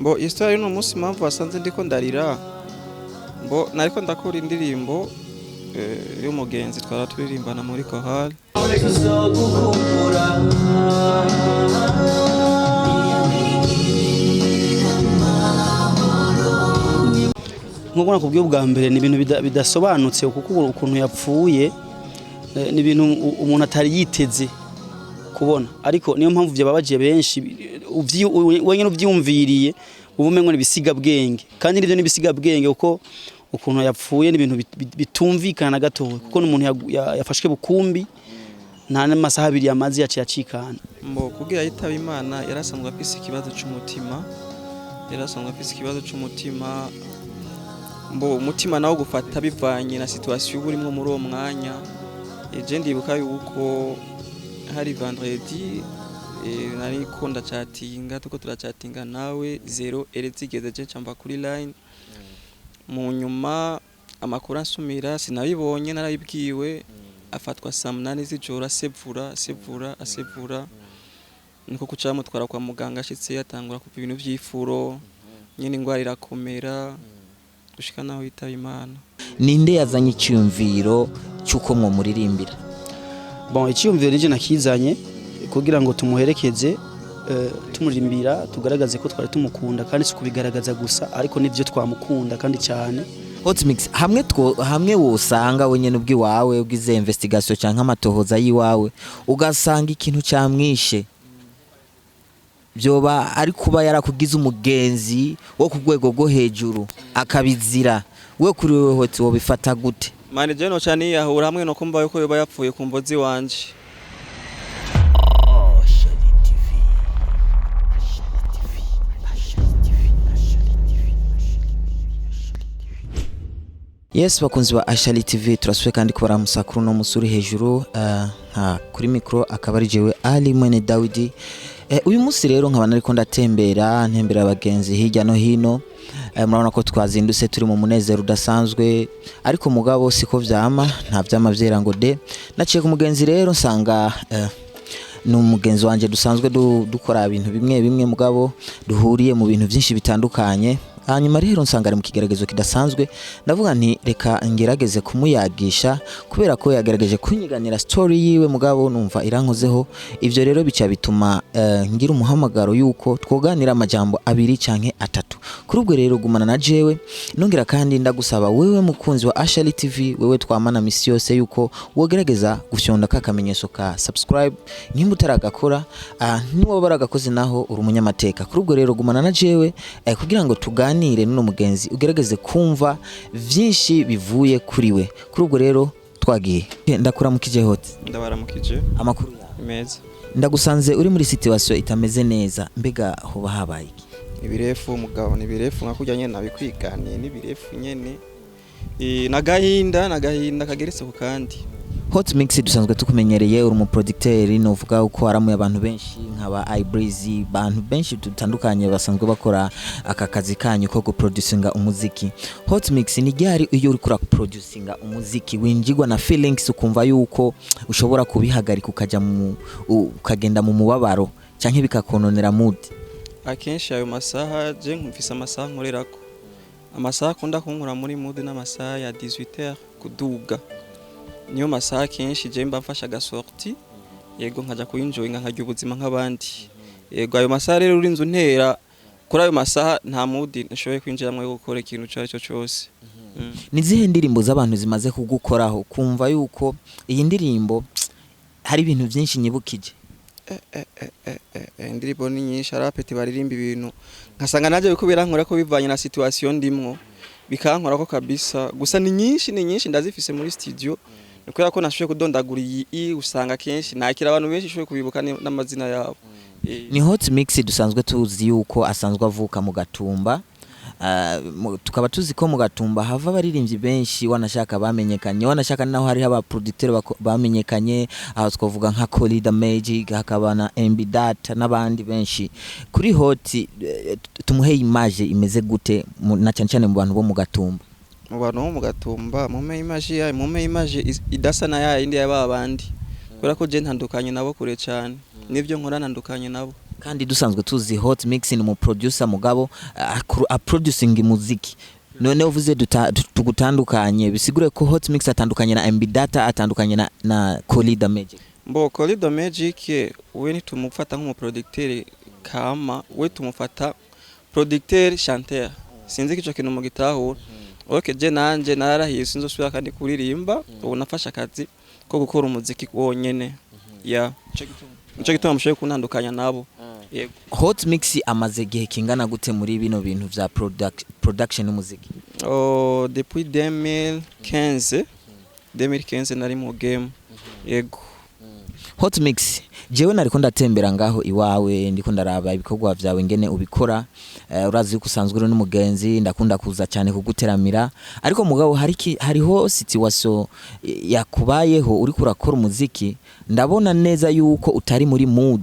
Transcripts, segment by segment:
Mbo histoire no munsi mpamvu wasanze ndiko ndarira. Mbo nariko ndakora indirimbo y'umugenzi twara turirimbana muri chorale. Nkuko nakubwiye bwa mbere ni ibintu bidasobanutse kuko ukuntu yapfuye ni ibintu umuntu atari yiteze kubona, ariko niyo mpamvu byababaje benshi wenyine uvyumviriye ubumengo nibisiga bwenge, kandi nivyo nibisiga bwenge kuko ukuntu yapfuye ni ibintu bitumvikana gato kuko n'umuntu yafashwe bukumbi nta n'amasaha abiri yamazi yacikana. Mbo kugira yitaba Imana yarasanzwe afise ikibazo cy'umutima, mbo umutima nawo gufata bivanye na situation urimo muri uwo mwanya. Je ndibuka yuko hari vendredi nari ko ndachatinga tuko turachatinga nawe 0 erezigeze je cyamba kuri line, mu nyuma amakuru ansumira sinabibonye narabibwiwe, afatwa saa 8 z'ijoro asevura niko kuca mutwara kwa muganga, ashitse yatangura kuva ibintu vy'ifuro nyine ingwara irakomera gushika naho yitaba Imana. Ninde yazanye icyumviro cyuko mwo muririmbira? Bon, icyumviro nije nakizanye kugira ngo tumuherekeze tumurimbira tugaragaze ko twari tumukunda, kandi sikubigaragaza gusa ariko nivyo twamukunda kandi cyane. Hot Mix hamwe wosanga wenyene ubwi wawe ubwize investigation canke amatohoza yiwawe ugasanga ikintu cyamwishe, byoba ari kuba yarakugize umugenzi wo ku rwego rwo hejuru akabizira, we kuri wewe Hot wobifata gute? Mane je no cyane yahura hamwe no kumva yuko yoba yapfuye ku mbozi wanje. Yes, bakunzi ba Ashali TV, turasuye kandi kubara musakuru no musuri hejuru kuri micro akaba ari jewe Ali mwene Dawidi. Uyu munsi rero nkabana ariko ndatembera abagenzi hirya no hino. Murabona ko twazindutse turi mu munezero udasanzwe, ariko mugabo siko vyama, nta vyama vyera ngo de. Naciye ku mugenzi rero nsanga n'umugenzi wanje dusanzwe dukora ibintu bimwe mugabo duhuriye mu bintu byinshi bitandukanye. Hanyuma rero nsanga ari mu kigeragezo kidasanzwe, ndavuga nti reka ngerageze kumuyagisha kubera ko yagerageje kunyiganira story yiwe mugabo numva irankozeho. Ivyo rero bica bituma ngira umuhamagaro yuko twoganira amajambo 2 canke 3. Kuri ubwo rero gumana na jewe, nongera kandi ndagusaba wewe mukunzi wa Ashali TV, wewe twamana misi yose yuko wogerageza gufyonda kakamenyesho ka subscribe nimba utaragakora, niwo baragakoze naho uri umunyamateka. Kuri ubwo rero gumana na jewe kugira ngo tuganire n'uno mugenzi ugerageze kumva vyinshi bivuye kuri we. Kuri ubwo rero twagiye. Ndakuramukije Hot. Ndabaramukije. Amakuru yawe meza. Ndagusanze uri muri situation itameze neza, mbega hoba habaye iki? Ibirefu mugabo ni birefu nkakujya nabikwiganiye ni birefu nyene nagahinda kageretse ku kandi. Hot Mix dusanzwe tukumenyereye uri mu producteur, novuga uko aramuye abantu benshi nkaba iBreezy, abantu benshi tutandukanye basanzwe bakora aka kazi kanyu ko guproducinga umuziki. Hot Mix ni ryari iyo uri kura producinga umuziki winjigwa na feelings ukumva yuko ushobora kubihagarika ukagenda mu mubabaro canke bikakononera mood? Akenshi ayo masaha je nkumvise amasaha nkorerako, amasaha kunda kunkura muri mood n'amasaha ya 18h kuduga, niyo masaha kenshi je mba mfasha gasorti yego nkaja kuyinjoyinga nkajya ubuzima nk'abandi. Yego ayo masaha rero urinze untera kuri ayo masaha nta mood nshoboye kwinjiramwe gukora ikintu cyo cyose. Nizihe ndirimbo z'abantu zimaze kugukoraho kumva yuko iyi ndirimbo hari ibintu byinshi nyibukije? Indirimbo ni nyinshi, arapeti baririmba ibintu nkasanga naje biko birankora ko bivanye na situation ndimwo bikankora ko kabisa, gusa ni nyinshi ndazifise muri studio. Niko yako nashoye kudondagura iyi usanga kenshi nakira abantu benshi shoye kubibuka n'amazina yabo. Ni Hot Mix dusanzwe tuzi yuko asanzwe avuka mu Gatumba, tukaba tuzi ko mu Gatumba hava baririmbyi benshi wanashaka bamenyekanye, wanashaka naho hari aba producteur bamenyekanye, aho twavuga nka Colida Magic, hakaba na MB Data n'abandi benshi. Kuri Hot tumuhe image imeze gute na cyane mu bantu bo mu Gatumba? Mu bantu bo mu Gatumba mume image idasa na indi yaba abandi, kubera ko je ntandukanye nabo kure cyane, nivyo nkora ntandukanye nabo. kandi dusanzwe tuzi Hot Mix ni mu producer mugabo producing muziki none uvuze tugutandukanye bisigure ko Hot Mix atandukanye na MB Data atandukanye na Colida Magic. Mbo Colida Magic we nitumufata nk'umuproducteur kama we tumufata producteur chanteur sinzi kico kintu mu gitahura. Okay je nanje nararahiye sinzosubira kandi kuririmba ubu nafasha akazi ko gukora umuziki wonyene ya nico gituma mushoye kunandukanya nabo. Yego Hot Mix amaze gihe kingana gute muri bino bintu vya production umuziki? Depuis 2015 nari mu game. Yego Hot Mix jewe nariko ndatembera ngaho iwawe ndiko ndaraba ibikorwa vyawe ngene ubikora urazi ko usanzwe uri n'umugenzi ndakunda kuza cyane kuguteramira ariko mugabo hariho situation yakubayeho uri kurakora umuziki ndabona neza yuko utari muri mood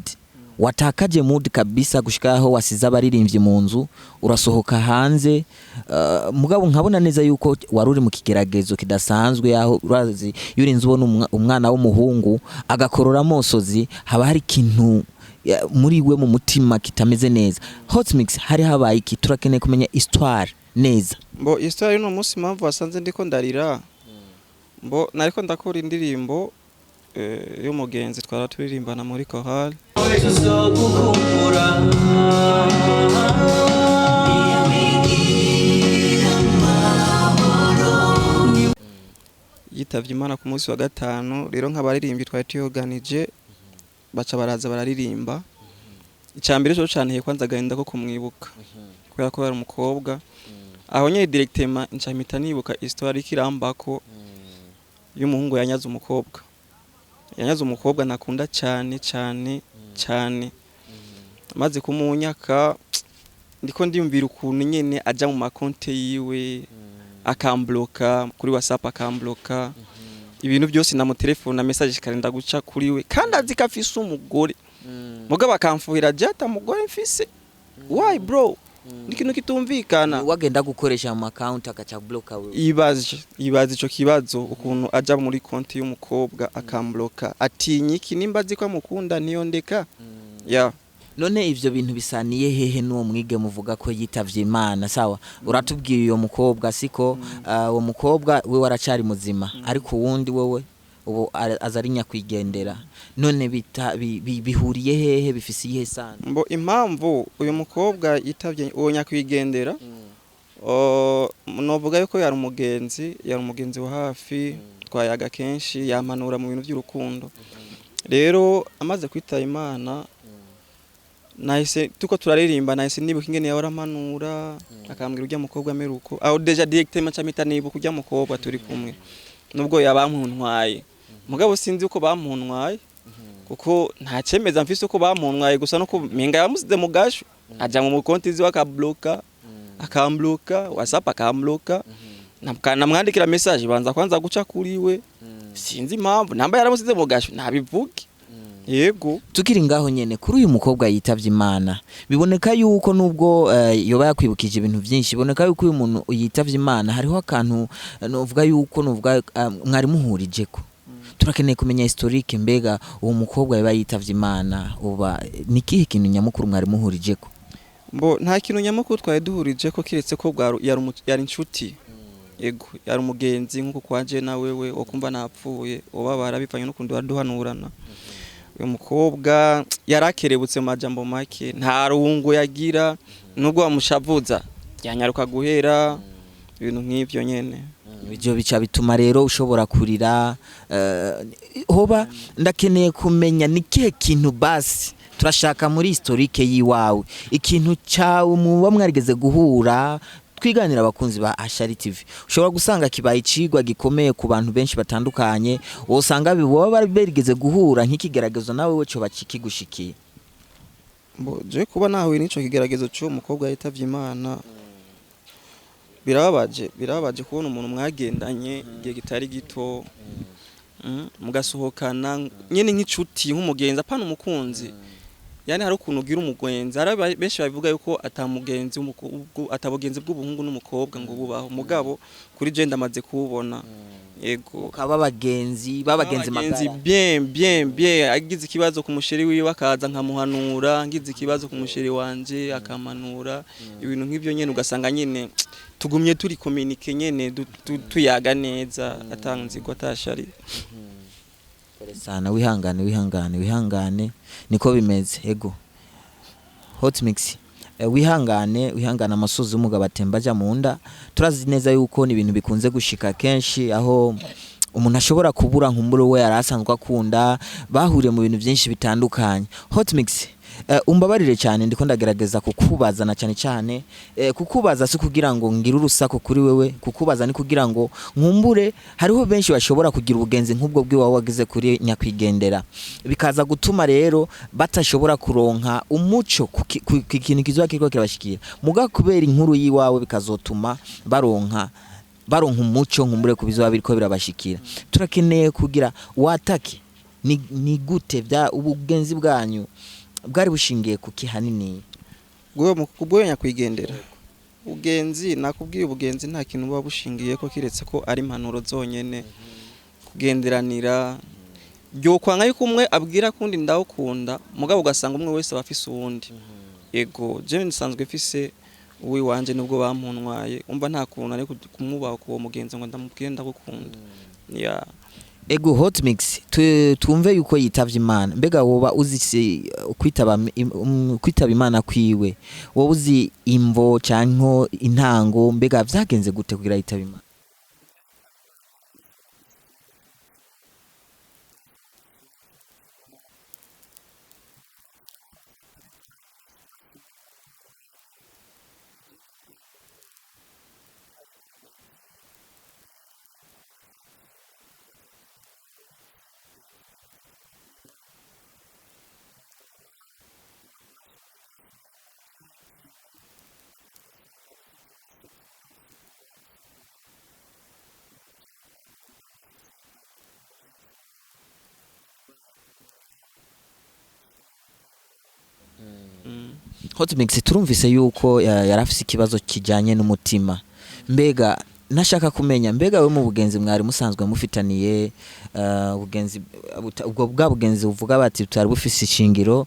watakaje mood kabisa gushikaho wasiza abaririmbyi mu nzu urasohoka hanze mugabo nkabona neza yuko waruri mu kigeragezo kidasanzwe yaho urazi yurinze ubona umwana w'umuhungu agakorora mosozi haba hari kintu muri we mu mutima kitameze neza. Hot Mix hari habaye iki turakeneye kumenya histoire neza. Mbo histoire no munsi mpamvu wasanze ndiko ndarira mbo nariko ndakora indirimbo y'umugenzi twara turirimbana muri chorale yitavye Imana ku munsi wa gatanu rero nk'abaririmbyi twari tuyoganije baca baraza bararirimba icambere cyo cyane kwanza agahinda ko kumwibuka kubera ko yari umukobwa aho nyine directement ncamita nibuka histoire kirambako y'umuhungu yanyaze umukobwa nakunda cyane maze kumunyaka ndiko ndiyumvira ukuntu nyene aja mu makonte yiwe akambloka kuri WhatsApp akambloka ibintu byose na mu telefone na message karenda guca kuri we kandi azika afise umugore mugabo akamfuhira jata mugore mfise why bro nikintu kitumvikana wagenda gukoresha mu account akaca bloka we ibaze ico kibazo ukuntu aja muri konti y'umukobwa akambloka atinyiki nimba ziko mukunda niyo ndeka ya none ivyo bintu bisaniye hehe n'uwo mwige muvuga ko yitavye Imana sawa uratubwiye uyo mukobwa siko uwo mukobwa we waracari muzima ariko wundi wewe ubu azarinya kwigendera none bihuriye hehe bifise ihe sana mbo impamvu uyu mukobwa yitavye uwo nyakwigendera novuga yuko yari umugenzi wa hafi twayaga kenshi yamanura mu bintu by'urukundo rero amaze kwitaba Imana nahise tuko turaririmba nahise nibuka ingene yawaramanura akambwira urya mukobwa meruko aho deja directement camita nibuka urya mukobwa turi kumwe nubwo yabampuntwaye mugabo sinzi uko bampuntwaye kuko nta cemeza mfise uko bampuntwaye gusa no kuminga yamusize mu gasho aja mu konti ziwe akambloka WhatsApp akambloka namwandikira message banza kwanza guca kuri we sinzi impamvu namba yaramusize mu gasho nabivuge. Yego tukiri ngaho nyene kuri uyu mukobwa yitavye Imana biboneka yuko nubwo yoba yakwibukije ibintu byinshi biboneka yuko uyu muntu yitavye Imana hariho akantu novuga yuko novuga mwari muhurijeko turakeneye kumenya historique mbega uwo mukobwa yaba yitavye Imana uba nikihe kintu nyamukuru mwari muhurijeko? Mbo nta kintu nyamukuru twari duhurijeko kiretse ko yari inshuti. Yego yari umugenzi nkuko kwaje na wewe okumva napfuye obabara bivanye no kundi waduhanurana. Uyu mukobwa yarakerebutse mu majambo make nta rungu yagira nubwo wamushavuza yanyaruka guhera ibintu nk'ivyo nyene ibyo bica bituma rero ushobora kurira hoba ndakeneye kumenya nikihe kintu basi turashaka muri historique yiwawe ikintu cyawe muba mwarigeze guhura twiganira abakunzi ba Ashari TV ushobora gusanga kibaye icigwa gikomeye ku bantu benshi batandukanye usanga bibo barigeze guhura nk'ikigeragezo nawe we cyo bakikigushikiye. Mbo je kuba nawe nico kigeragezo cyo mukobwa yitavye Imana birababaje kubona umuntu mwagendanye igihe gitari gito mugasohokana nyene nk'icuti nk'umugenzi apana umukunzi yani hari ukuntu ugira umugwenzi hari benshi babivuga yuko atamugenzi atabugenzi bw'ubuhungu n'umukobwa ngo bubaho mugabo kuri je ndamaze kubona yego ukaba babagenzi magara bien agize ikibazo ku musheri wiwe akaza nkamuhanura ngize ikibazo ku musheri wanje akamanura ibintu nk'ivyo nyene ugasanga nyene tugumye turi communique nyene tuyaga neza atanziko atashari sana wihangane niko bimeze ego hot mix wihangane amasozi umugabo atemba aja mu nda turazi neza yuko ni ibintu bikunze gushika kenshi aho umuntu ashobora kubura nkumburo we yarasanzwe akunda bahuriye mu bintu byinshi bitandukanye hot mix umbabarire cyane ndiko ndagerageza kukubaza na cyane kukubaza si kugira ngo ngire urusako kuri wewe kukubaza ni kugira ngo nkumbure hariho benshi bashobora kugira ubugenzi nk'ubwo bwiwawe wagize kuri nyakwigendera bikaza gutuma rero batashobora kuronka umuco ku kintu kizoba kiriko kirabashikira muga kubera inkuru yiwawe bikazotuma baronka umuco nkumbure kubizoba biriko birabashikira turakeneye kugira watake ni gute bya ubugenzi bwanyu bwari bushingiye ku kihanini kubwo nyakwigendera ubugenzi nakubwiye ubugenzi nta kintu buba bushingiye ko kiretse ko ari impanuro zonyene kugenderanira byo kwanga yuko umwe abwira kundi ndawukunda mugabo ugasanga umwe wese abafise uwundi yego je nsanzwe mfise uwi wanje nubwo bamuntwaye umva nta kuntu ari kumwubaho kuwo mugenzi ngo ndamubwire ndagukunda ya ego hot mix tumve yuko yitavye Imana mbega woba uzi kwitaba Imana kwiwe woba uzi imvo canko intango mbega vyagenze gute kugira yitaba Imana hot mix turumvise yuko yarafise ikibazo kijanye n'umutima mbega nashaka kumenya mbega we mu bugenzi mwari musanzwe mufitaniye ubugenzi ubwo bwa bugenzi uvuga bati tutari bufise ishingiro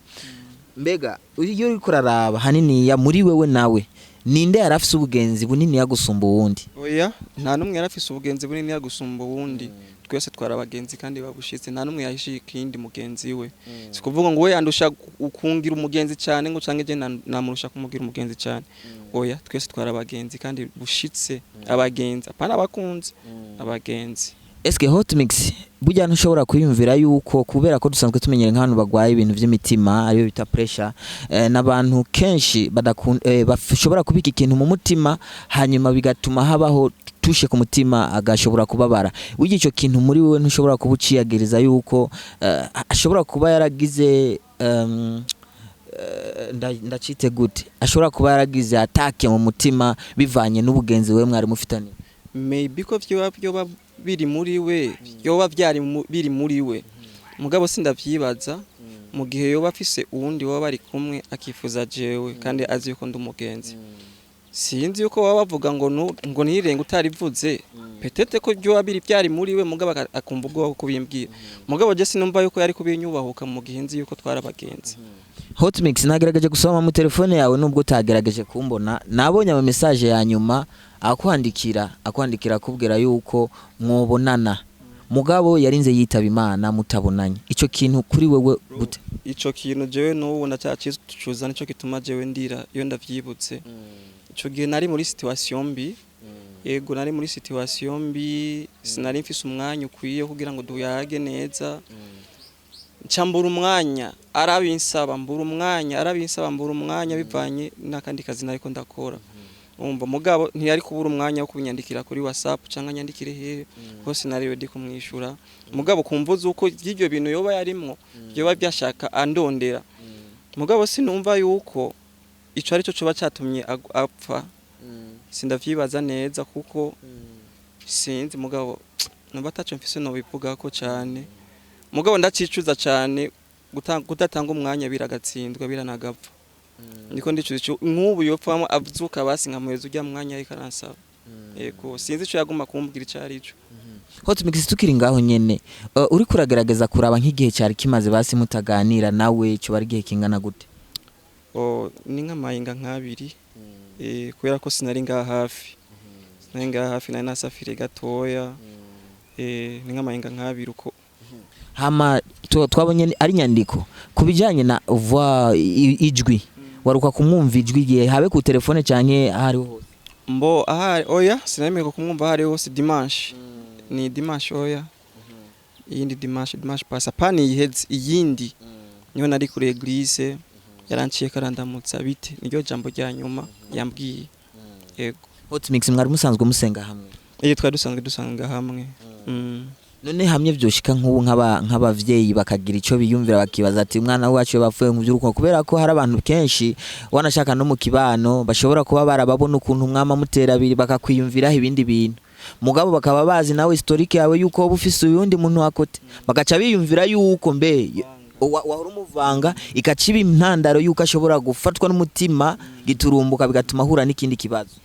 mbega iyo uri kuraraba hanini ya muri wewe nawe ninde yarafise ubugenzi bunini yagusumba uwundi oya nta numwe yarafise ubugenzi bunini yagusumba uwundi twese twara abagenzi kandi babushitse nta numwe yahishika ikindi mugenzi we sikuvuga ngo we yandusha ukungira umugenzi cyane ngo canke je namurusha kumugira umugenzi cyane oya twese twara abagenzi kandi bushitse abagenzi apana abakunzi abagenzi eske hot mix burya ntushobora kwiyumvira yuko kubera ko dusanzwe tumenyere nk'abantu bagwaye ibintu by'imitima ariyo bita pressure n'abantu kenshi bashobora kubika ikintu mu mutima hanyuma bigatuma habaho tushe ku mutima agashobora kubabara wigi ico kintu muri wewe ntushobora kubuciyagiriza yuko ashobora kuba yaragize ndacite gute ashobora kuba yaragize atake mu mutima bivanye n'ubugenzi we mwari mufitani maybe ko byoba biri muri we yoba byari biri muri we mugabo sindavyibaza mu gihe yoba afise uwundi waba ari kumwe akifuza jewe kandi azi yuko ndumugenzi sinzi yuko baba bavuga ngo nirenge utarivuze petete ko byoba biri byari muri we mugabo akumva ubwo kubimbwira mugabo je sinumva yuko yari kubinyubahuka mu gihe nzi yuko twarabagenzi hot mix nagerageje gusoma mu telefone yawe nubwo utagerageje kumbona nabonye ama message ya nyuma akwandikira kubwira yuko mwobonana mugabo yarinze yitaba Imana mutabonanye ico kintu kuri wewe gute ico kintu jewe n'ubu ndacacicuza nico kituma jewe ndira iyo ndavyibutse ico gihe nari muri situation mbi yego nari muri situation mbi sinari mfise umwanya ukwiye kugira ngo duyage neza Chambura umwanya arabinsaba mbura umwanya bivanye nakandi kazi nariko ndakora umva mugabo ntiyari kubura umwanya wo kunyandikira kuri WhatsApp cyangwa nyandikire he hose nari ready kumwishura mugabo kumvuza uko y'ibyo bintu yoba yarimwo yoba byashaka andondera mugabo sinumva yuko ico ari cyo coba cyatumye apfa sindavyibaza neza kuko sinzi mugabo nubatacho mfise no bivuga ko cyane mugabo ndacicuza cyane kudatanga umwanya biragatsindwa biranagapfa niko ndicuza nk'ubu yopfamo avuka basi nkamuheza ujya mwanya ariko aransaba yego sinzi ico yaguma kumbwira ico ari cyo Hot Mix tukiri ngaho nyene uri kuragerageza kuraba nk'igihe cyari kimaze basi mutaganira nawe cyo bari gihe kingana gute ni nk'amayinga nk'abiri kubera ko sinari ngaha hafi nari nasafire gatoya ni nk'amayinga nk'abiri uko hama twabonye ari nyandiko kubijanye na voix ijwi waruka kumwumva ijwi gihe habe ku telefone canke ahari hose mbo ahari oya sinamenye ko kumwumva ahari hose dimanche ni dimanche oya iyindi dimanche passa pani yiheze iyindi niyo nari kuri eglise yaranciye karandamutsa bite niryo jambo rya nyuma yambwiye yego Hot Mix mwari musanzwe musenga hamwe twari dusanga hamwe none hamwe byoshika nk'ubu nk'abavyeyi bakagira ico biyumvira bakibaza ati umwana wacu bapfuye mu by'urukundo kubera ko hari abantu kenshi wanashaka no mu kibano bashobora kuba barababona ukuntu umwama mutera abiri bakakwiyumviraho ibindi bintu mugabo bakaba bazi nawe historique yawe yuko wowe ufise uyundi muntu wakote bagaca biyumvira yuko mbe wahora umuvanga ikaciba intandaro yuko ashobora gufatwa n'umutima giturumbuka bigatuma ahura n'ikindi kibazo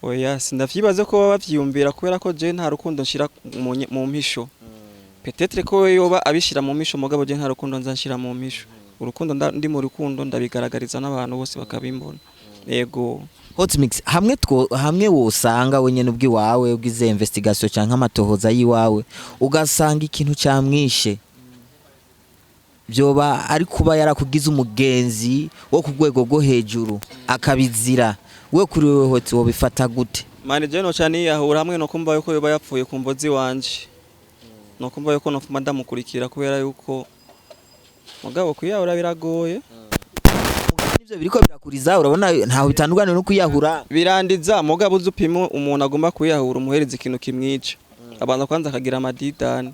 oya sindavyibaze ko bavyiyumvira kubera ko je nta rukundo nshira mu mpisho peut-être ko yoba abishira mu mpisho mugabo je nta rukundo nzanshira mu mpisho urukundo ndi mu rukundo ndabigaragariza n'abantu bose bakabimbona yego Hot Mix hamwe wosanga wenyene ubwi wawe ubwize investigation canke amatohoza yiwawe ugasanga ikintu cyamwishe byoba ari kuba yarakugize umugenzi wo ku rwego rwo hejuru akabizira we kuri wewe Hot wobifata gute mane je no cyane yahura hamwe no kumva yuko yoba yapfuye ku mbozi wanje no kumva yuko nofuma ndamukurikira kubera yuko mugabo kuyahura biragoye nivyo biriko birakuriza urabona ntaho bitandukanye no kuyahura birandiza mugabo uzupima umuntu agomba kuyahura umuhereza ikintu kimwica abanza kwanza akagira amadidani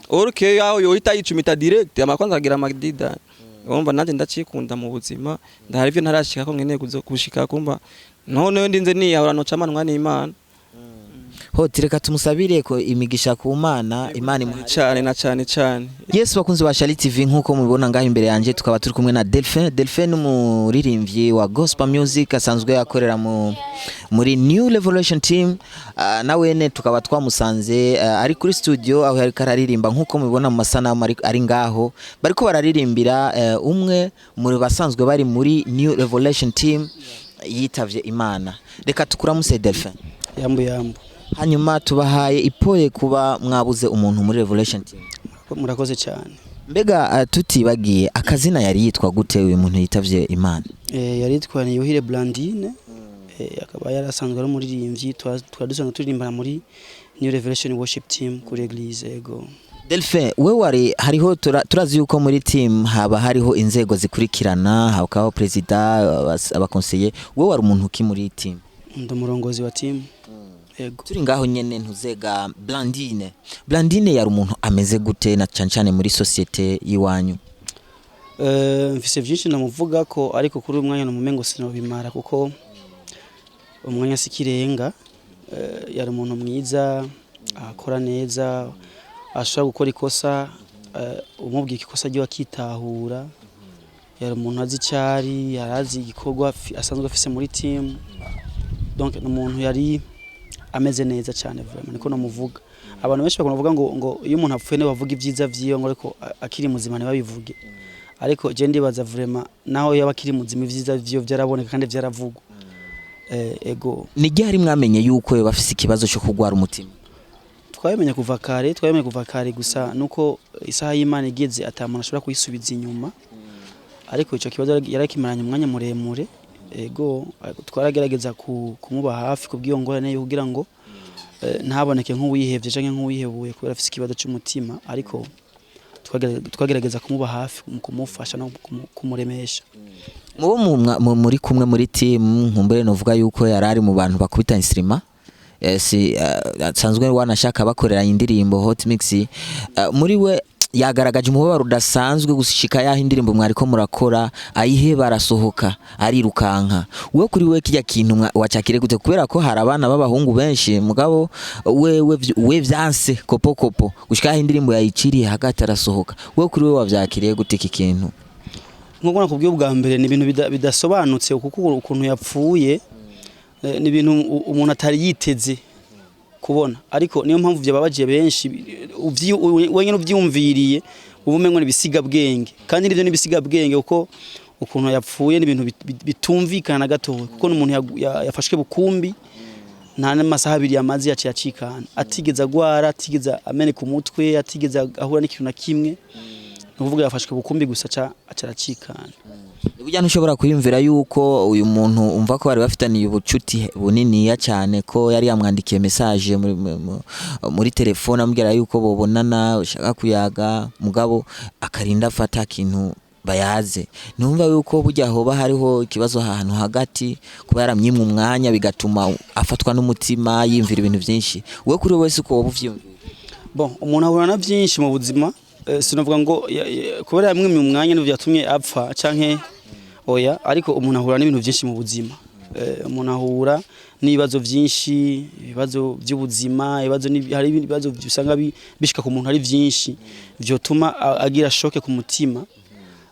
oruke yaho yohita yicumita direct amakwanza akagira amadidani urumva nanje ndacikunda mu buzima ndahari ivyo ntarashika ko nkeneye kushika kumva none ndinze niyahura no camanwa n'Imana Hot reka tumusabire ko imigisha ku Mana Imana cyane na cyane Yes bakunze ba Shali TV nkuko mubibona ngaho imbere yanje tukaba turi kumwe na Delphin n'umuririmbyi wa gospel music asanzwe yakorera muri New Revolution team nawene tukaba twamusanze ari kuri studio aho yari kararirimba nkuko mubibona mu masanamu ari ngaho bariko bararirimbira umwe muri basanzwe bari muri New Revolution team yitavye Imana reka tukuramuse Delphin yambu hanyuma tubahaye ipoye kuba mwabuze umuntu muri Revolution team murakoze cyane mbega tutibagiye akazina yari yitwa gute uyu muntu yitavye Imana yari yitwa Yuhire Blandine akaba yarasanzwe ari umuririmbyi twadusanzwe turirimbana muri New Revelation worship team kuri eglise ego Delphin we wari hariho turazi yuko muri team haba hariho inzego zikurikirana hakaho president abakonseye we wari umuntu ki muri team ndumurongozi wa team ego turi ngaho nyene ntuzega Blandine yari umuntu ameze gute na cyane muri societe yiwanyu mfise byinshi namuvuga ko ariko kuri umwanya no mumengo sinobimara kuko umwanya sikirenga yari umuntu mwiza akora neza ashobora gukora ikosa umubwira ikosa ryo akitahura yari umuntu azi cyari yarazi igikorwa asanzwe afise muri team donc umuntu yari ameze neza cyane vraiment niko namuvuga abantu benshi bakuvuga ngo iyo umuntu apfuye ne bavuga ibyiza vyiyo ngo ariko akiri muzima ne babivuge ariko je ndibaza vraiment naho yaba akiri muzima ibyiza vyiyo byaraboneka kandi byaravugwa ego nige hari mwamenye yuko bafise ikibazo cyo kugwara umutima twamenye kuva kare gusa nuko isaha y'Imana igeze atamuntu ashobora kuyisubiza inyuma ariko ico kibazo yarakimaranye umwanya muremure ego twaragerageza kumuba hafi kubwiyo ngorane yo kugira ngo ntaboneke nk'uwihevye canke nk'uwihebuye kubera afise ikibazo cy'umutima ariko twagerageza kumuba hafi kumufasha no kumuremesha mubo muri kumwe muri team nkumbere novuga yuko yarari mu bantu bakubita instrima si asanzwe wanashaka bakorera indirimbo Hot Mix muri we yagaragaje umubabaro udasanzwe gushika yaho indirimbo mwariko murakora ayihe barasohoka arirukanka we kuri we kijya kintu wacakire gute kubera ko hari abana b'abahungu benshi mugabo we vyanse kopo gushika yaho indirimbo yayiciriye hagati arasohoka we kuri we wavyakiriye gute iki kintu nkuko nakubwiye ubwa mbere ni ibintu bidasobanutse kuko ukuntu yapfuye ni ibintu umuntu atari yiteze kubona ariko niyo mpamvu byababaje benshi wenyine uvyumviriye ubumengo nibisiga bwenge kandi nivyo nibisiga bwenge uko ukuntu yapfuye ni ibintu bitumvikana gato kuko n'umuntu yafashwe bukumbi nta n'amasaha abiri yamazi yaciye acikana atigeza gwara atigeza amene ku mutwe atigeza ahura n'ikintu na kimwe nuvuga yafashwe bukumbi gusa acaracikana Burya ntushobora kwiyumvira yuko uyu muntu umva ko bari bafitaniye ubucuti buniniya cyane ko yari yamwandikiye message muri telefone amubwira yuko bobonana ushaka kuyaga mugabo akarinda afata kintu bayaze numva yuko burya hoba hariho ikibazo ahantu hagati kuba yaramyimwe umwanya bigatuma afatwa n'umutima yimvira ibintu byinshi we kuri wese uko wobuvyumvira bon umuntu ahura na byinshi mu buzima sinavuga ngo kubera yamwimye umwanya n'ivyo yatumye apfa canke oya ariko umuntu ahura n'ibintu byinshi mu buzima umuntu ahura n'ibibazo byinshi ibibazo by'ubuzima hari ibibazo usanga bishika ku muntu ari byinshi byotuma agira shoke ku mutima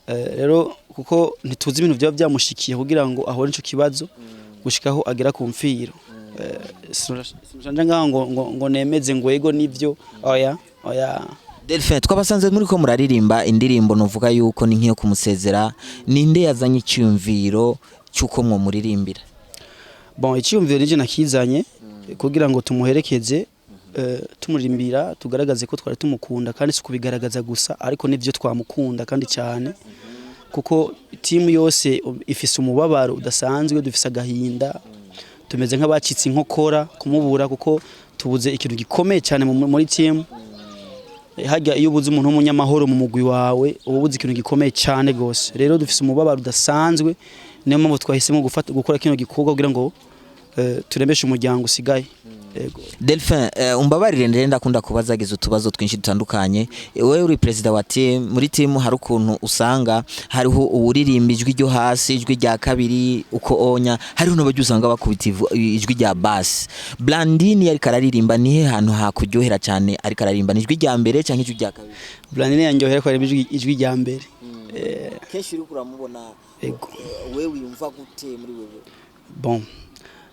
rero kuko ntituzi ibintu byaba byamushikiye kugira ngo ahore ico kibazo gushikaho agera ku mfiro sinjanja ngo nemeze ngo ego nivyo oya Delphin twabasanze muri ko muraririmba indirimbo novuga yuko ni nkiyo kumusezera ninde yazanye icyumviro cyuko mwo muririmbira bon icyumviro nije nakizanye kugira ngo tumuherekeze tumurimbira tugaragaze ko twari tumukunda kandi si kubigaragaza gusa ariko nivyo twamukunda kandi cyane kuko timu yose ifise umubabaro udasanzwe dufise agahinda tumeze nk'abacitse inkokora kumubura kuko tubuze ikintu gikomeye cyane muri timu hajya iyo ubuze umuntu w'umunyamahoro mu mugwi wawe ubuze ikintu gikomeye cyane gose rero dufise umubabaro udasanzwe niyo mpamvu twahisemo gukora kino gikorwa kugira ngo turembeshe umuryango usigaye Delphin umbabarire ndenda kunda kubazagiza utubazo twinshi dutandukanye wewe uri president wa team muri team hari ukuntu usanga hariho uburirimba ijwi ryo hasi ijwi rya kabiri uko onya hariho n'abajye usanga bakubita ijwi rya bass Blandine yari kararirimba nihe hantu hakuryohera cyane ari kararimba ijwi rya mbere cyangwa ijwi rya kabiri Blandine yanjyohera ko ari ijwi rya mbere kenshi uri kuramubona wewe wiyumva gute muri wewe bon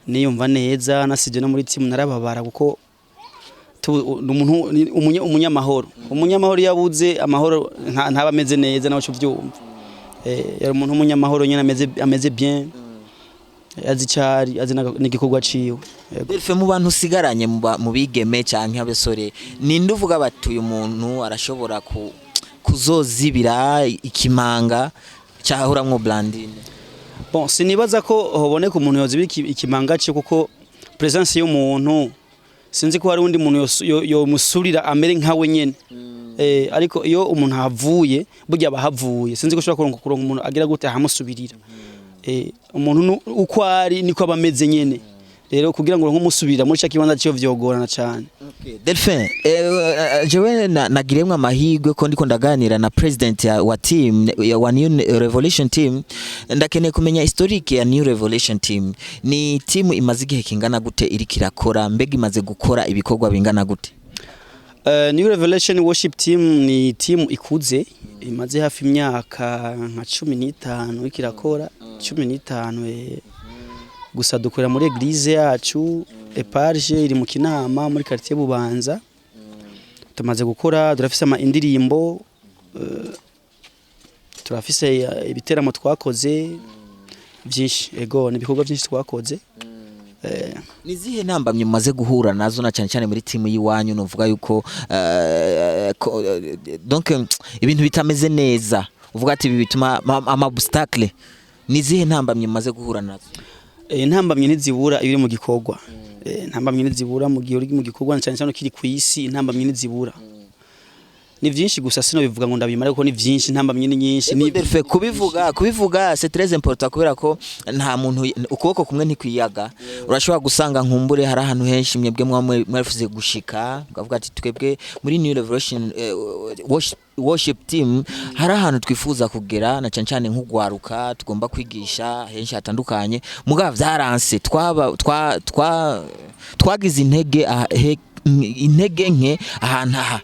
niyumva neza nasije no muri team narababara kuko umuntu umunyamahoro yabuze amahoro ntaba ameze neza nawe cyuvyumva yari umuntu umunyamahoro nyene ameze bien azi cyari azi n'igikorwa ciwe Delphin mu bantu usigaranye mu bigeme canke abesore ninde uvuga bati uyu muntu arashobora kuzozibira ikimanga cyahuramwo Blandine bon sinibaza ko hoboneka umuntu yoziba ikimanga cyo kuko presence y'umuntu sinzi ko hari undi muntu yo musurira amere nkawe nyene ariko iyo umuntu havuye burya bahavuye sinzi ko ushobora kuronka umuntu agira gute ahamusubirira umuntu uko ari niko abameze nyene rero kugira ngo nkumusubira muri cyakibanza cyo vyogorana cyane Delphin jewe nagiremwe amahigwe ko ndiko ndaganira na president wa team wa New Revolution team ndakeneye kumenya historique ya New Revolution team ni team imaze igihe kingana gute iri kirakora mbega imaze gukora ibikorwa bingana gute New Revelation worship team ni team ikuze imaze hafi imyaka nka 15 ikirakora 15 gusa dukorera muri eglise yacu Eparge iri mu Kinama muri quartier Bubanza tumaze gukora durafise ama indirimbo turafise ibiteramo twakoze byinshi ego nibikorwa byinshi twakoze nizihe ntambamye mumaze guhura nazo na cyane cyane muri team yiwanyu novuga yuko donc ibintu bitameze neza uvuga ati bituma ama obstacle nizihe ntambamye mumaze guhura nazo intambamye ntizibura ibiri mu gikorwa intambamye ntizibura mu gihe uri mu gikorwa cyane cyane kiri ku isi intambamye ntizibura ni vyinshi gusa sino bivuga ngo ndabimara kuko ni vyinshi ntambamye ni nyinshi ni kubivuga c'est très important kubera ko nta muntu ukuboko kumwe ntikwiyaga urashobora gusanga nkumbure hari ahantu henshi mwebwe mwafuze gushika ukavuga ati twebwe muri New Revolution worship team hari ahantu twifuza kugera na cyane nk'ugwaruka tugomba kwigisha henshi hatandukanye mugabo vyaranse twagize intege nke ahantu aha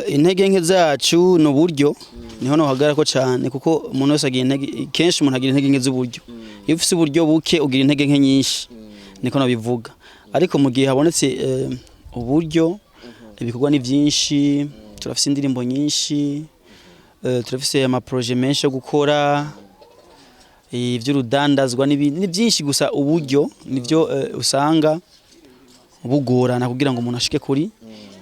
intege nke zacu no buryo niho no hagara ko cyane kuko umuntu wese agira intege kenshi umuntu agira intege nke z'uburyo iyo ufite uburyo buke ugira intege nke nyinshi niko nabivuga ariko mu gihe habonetse uburyo ibikorwa ni byinshi turafite indirimbo nyinshi turafite ama projet menshi yo gukora ivy'urudandazwa ni byinshi gusa uburyo nivyo usanga bugorana kugira ngo umuntu ashike kuri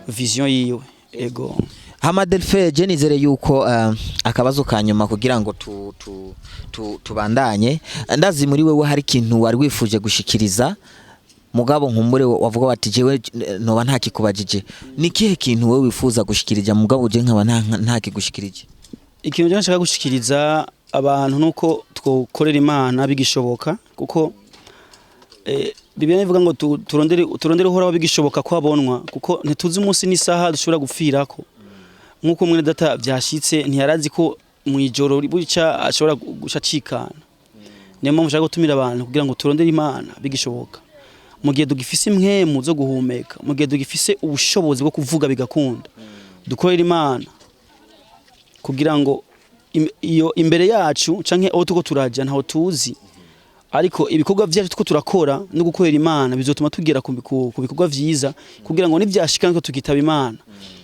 vision yiwe ego Hamadelfe je nizere yuko akabazo kanyuma kugira ngo tubandanye ndazi muri wewe hari ikintu wari wifuje gushikiriza mugabo nkumbure wavuga wati jewe noba ntakikubajije ni kihe kintu wewe wifuza gushikirija mugabo je nkaba ntakigushikirije ikintu je nshaka gushikiriza abantu nuko twokorera Imana bigishoboka kuko Bibiliya ivuga ngo turondere uhora bigishoboka ko abonwa kuko ntituzi umunsi n'isaha dushobora gupfirako nkuko mwene data byashitse ntiyarazi ko mu ijoro buca ashobora gushacikana niyo mpamvu nshaka gutumira abantu kugira ngo turondere Imana bigishoboka mu gihe dugifise imwemu zo guhumeka mu gihe dugifise ubushobozi bwo kuvuga bigakunda dukorera Imana kugira ngo iyo imbere yacu canke aho tuko turaja ntaho tuzi ariko ibikorwa byacu tuko turakora no gukorera Imana bizotuma tugera ku bikorwa vyiza kugira ngo nivyashika ngo tukitaba Imana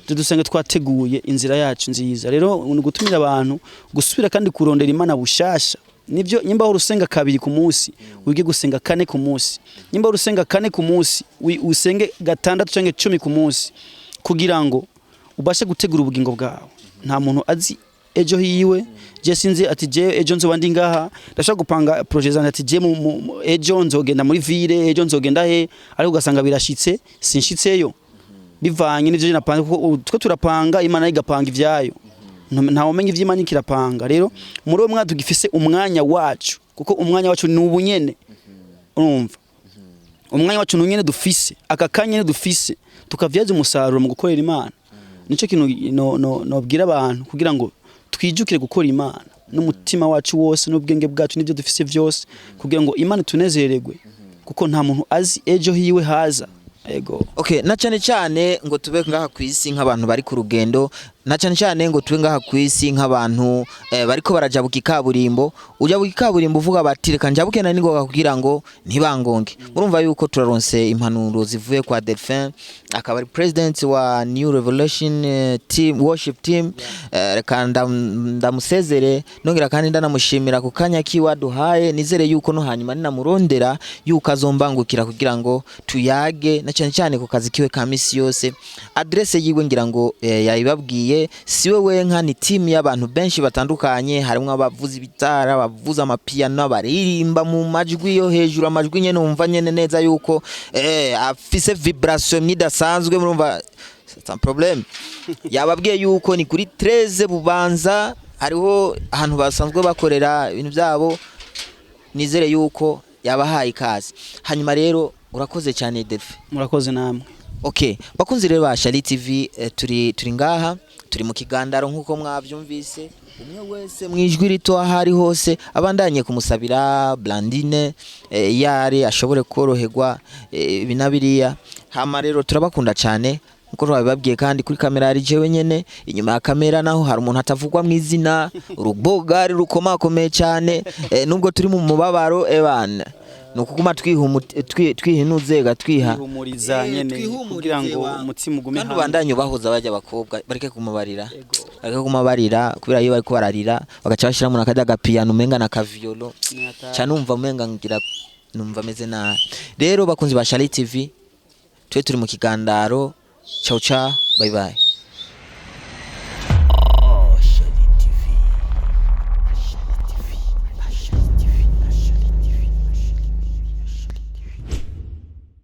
dusanga twateguye inzira yacu nziza rero gutumira abantu gusubira kandi kurondera Imana bushasha nivyo nyimba urusenga kabiri ku munsi wige gusenga kane ku munsi nyimba urusenga kane ku munsi usenge gatandatu canke 10 ku munsi kugira ngo ubashe gutegura ubugingo bwawe nta muntu azi ejo hiwe je sinzi ati je ejo nzobandi ngaha ndashaka gupanga projet zanje ati je ejo nzogenda muri ville ejo nzogenda he ariko ugasanga birashitse sinshitseyo bivanye n'ivyo je napanga kuko twe turapanga Imana igapanga ivyayo nta umenye ivy'Imana ikirapanga rero muri uwo mwaka tugifise umwanya wacu kuko umwanya wacu ni ubunyene urumva umwanya wacu ni unyene dufise aka kanyene dufise tukavyaza umusaruro mu gukorera Imana nico kintu nobwira abantu kugira ngo twijukire gukora Imana n'umutima wacu wose n'ubwenge bwacu n'ibyo dufise vyose kugira ngo Imana tunezererwe kuko nta muntu azi ejo hiwe haza ego okay na cyane ngo tube ngaha kwisi nk'abantu bari ku rugendo na cyane ngo tube ngaha kwisi nk'abantu bariko barajabuka ikaburimbo ujabuka ikaburimbo uvuga bati reka njabuke nani ngo kugira ngo ntibangonge murumva yuko turaronse impanuro zivuye kwa Delphin akaba ari president wa New Revolution team worship team reka ndamusezere nongera kandi ndanamushimira ku kanya kiwaduhaye nizere yuko no hanyuma ninamurondera yuko azombangukira kugira ngo tuyage na cyane ku kazi kiwe ka misi yose adresse yiwe ngira ngo yayibabwiye siwe wenka ni team y'abantu benshi batandukanye harimo abavuza ibitara abavuza amapiano baririmba mu majwi yo hejuru amajwi nyene umva nyene neza yuko afise vibration nidasanzwe murumva c'est un problème yababwiye yuko ni kuri 13 bubanza hariho ahantu basanzwe bakorera ibintu byabo nizere yuko yabahaye ikazi hanyuma rero urakoze cyane Delphi murakoze namwe okay bakunzi rero ba Shali TV turi ngaha turi mu kigandaro nkuko mwavyumvise umwe wese mwijwi rito ahari hose abandanye kumusabira Blandine yare ashobore koroherwa binabiriya hama rero turabakunda cyane nkuko babibabwiye kandi kuri kamera ari jewe nyene inyuma ya kamera naho hari umuntu atavugwa mu izina urubogari rukomakomeye cyane nubwo turi mu mubabaro ebana nukuguma twihinuzega twihumuriza nyene kugira ngo umutima ugume kandi bandanye bahoza bajya bakobwa bareke kumabarira kubera iyo bari kubararira bagaca bashira mu nakajya gapiano umenga na kaviolo cyane umva umenga ngira numva meze na rero bakunzi ba Shali TV twe turi mu kigandaro ciao ciao bye bye